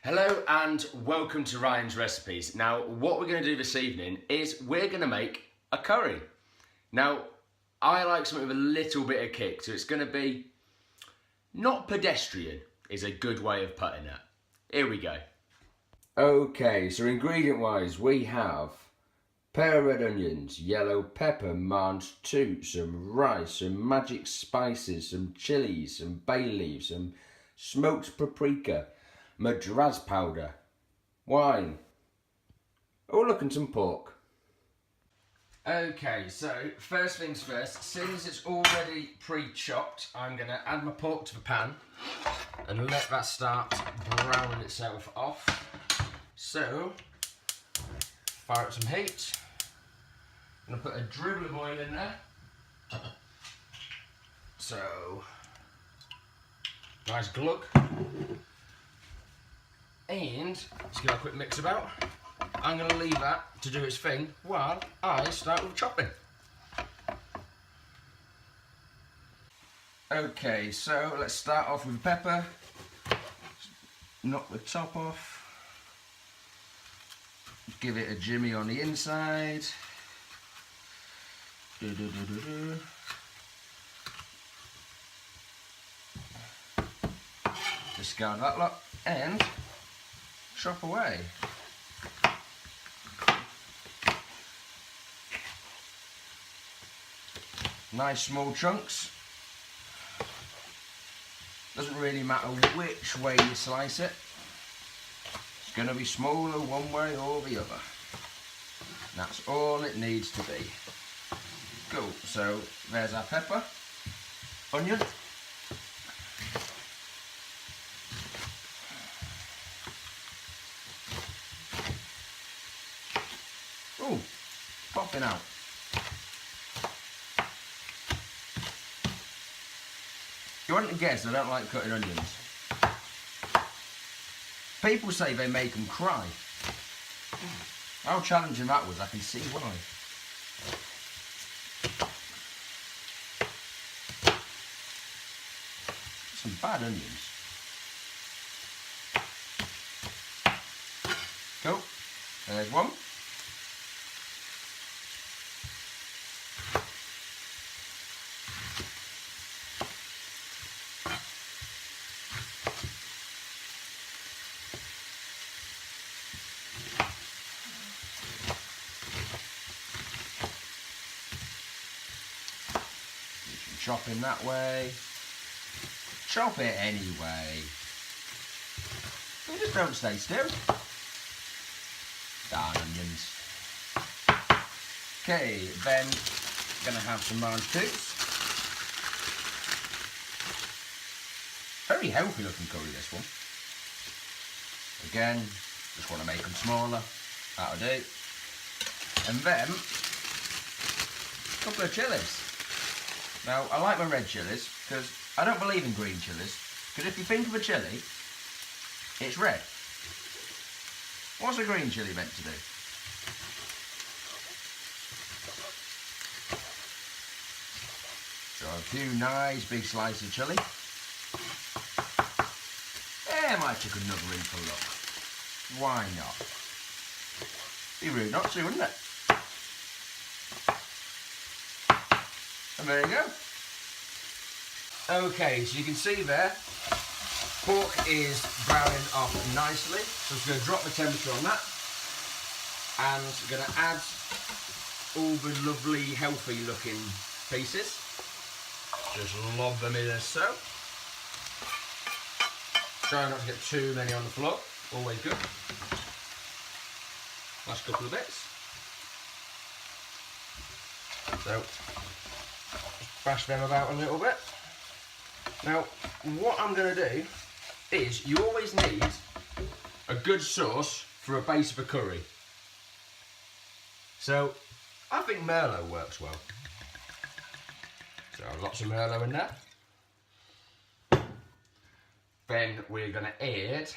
Hello and welcome to Ryan's Recipes. Now, what we're going to do this evening is we're going to make a curry. Now, I like something with a little bit of kick, so it's going to be not pedestrian is a good way of putting it. Here we go. Okay, so ingredient wise we have pair of red onions, yellow pepper, Mount 2, some rice, some magic spices, some chilies, some bay leaves, some smoked paprika, Madras powder, wine, oh look, and some pork. Okay, so first things first, since it's already pre-chopped, I'm going to add my pork to the pan and let that start browning itself off. So, fire up some heat. I'm going to put a dribble of oil in there. So, nice glug. And let's give it a quick mix about. I'm going to leave that to do its thing while I start with chopping. Okay, so let's start off with pepper. Knock the top off. Give it a jimmy on the inside. Discard that lot and chop away. Nice small chunks. Doesn't really matter which way you slice it. It's going to be smaller one way or the other. That's all it needs to be. Cool, so there's our pepper, onion. Ooh, popping out. You wouldn't guess I don't like cutting onions. People say they make them cry. How challenging that was, I can see why. Some bad onions. Cool, there's one. Chop in that way. Chop it anyway. You just don't stay still. Darn onions. Okay, then gonna have some Mount 2s. Very healthy looking curry, this one. Again, just want to make them smaller. That'll do. And then a couple of chilies. Now, I like my red chilies because I don't believe in green chilies, because if you think of a chilli, it's red. What's a green chilli meant to do? So a few nice big slices of chilli. Yeah, might take another in for luck. Why not? Be rude not to, wouldn't it? And there you go. Okay, so you can see there, pork is browning off nicely. So I'm just going to drop the temperature on that. And I'm going to add all the lovely, healthy looking pieces. Just lob them in as so. Try not to get too many on the floor, always good. Last couple of bits. So, bash them about a little bit. Now, what I'm going to do is, you always need a good sauce for a base of a curry. So, I think Merlot works well. So, lots of Merlot in there. Then we're going to add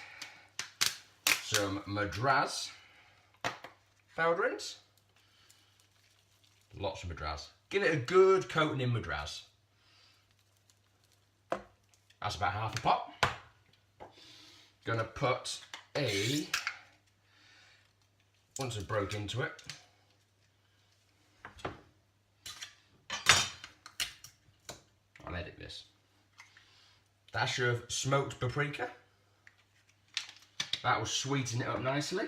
some Madras powderings. Lots of Madras. Give it a good coating in Madras. That's about half a pot. Gonna put once I've broke into it, I'll edit this. Dash of smoked paprika. That will sweeten it up nicely.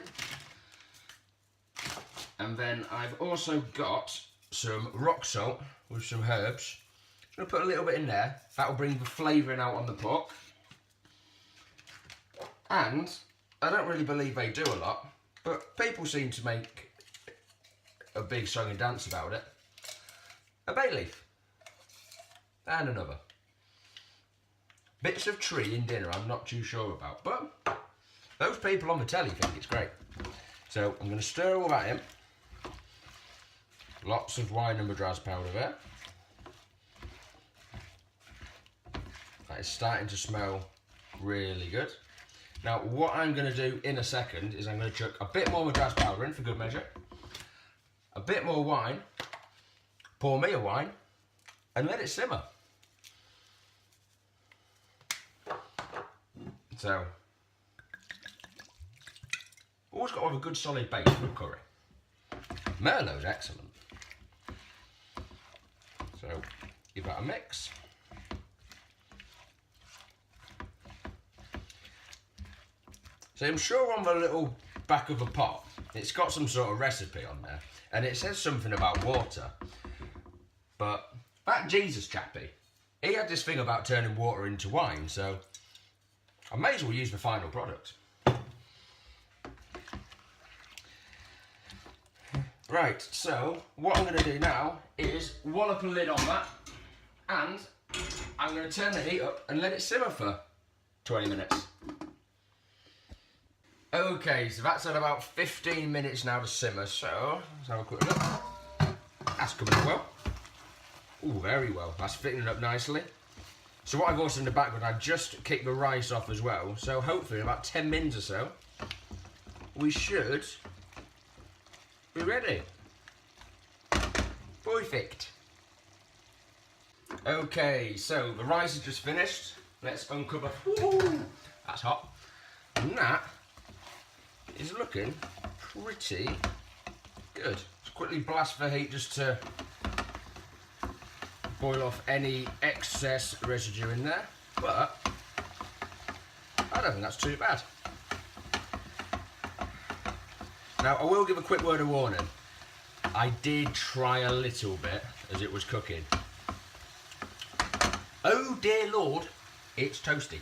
And then I've also got some rock salt with some herbs. I'm going to put a little bit in there. That will bring the flavouring out on the pork. And I don't really believe they do a lot, but people seem to make a big song and dance about it. A bay leaf. And another. Bits of tree in dinner I'm not too sure about, but those people on the telly think it's great. So I'm going to stir all that in. Lots of wine and Madras powder there. That is starting to smell really good. Now what I'm going to do in a second is I'm going to chuck a bit more Madras powder in for good measure. A bit more wine. Pour me a wine and let it simmer. So, always got to have a good solid base for a curry. Merlot's excellent. So, give that a mix. So I'm sure on the little back of the pot, it's got some sort of recipe on there. And it says something about water. But that Jesus chappie, he had this thing about turning water into wine, so I may as well use the final product. Right, so what I'm going to do now is wallop a lid on that, and I'm going to turn the heat up and let it simmer for 20 minutes. Okay, so that's at about 15 minutes now to simmer, so let's have a quick look. That's coming well. Oh, very well. That's fitting up nicely. So what I've also in the background, I've just kicked the rice off as well. So hopefully in about 10 minutes or so, we should be ready. Perfect. Okay, so the rice is just finished. Let's uncover. Ooh, that's hot. And that is looking pretty good. Let's quickly blast the heat just to boil off any excess residue in there, but I don't think that's too bad. Now I will give a quick word of warning. I did try a little bit as it was cooking. Oh dear Lord, it's toasty.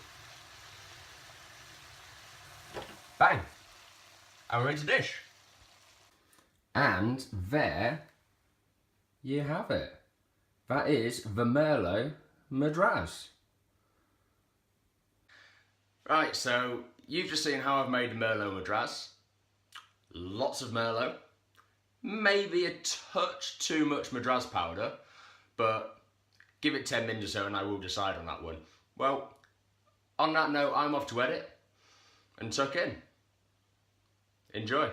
Bang, and we're ready to dish. And there you have it. That is the Merlot Madras. Right, so you've just seen how I've made the Merlot Madras. Lots of Merlot. Maybe a touch too much Madras powder, but give it 10 minutes or so and I will decide on that one. Well, on that note, I'm off to edit and tuck in. Enjoy.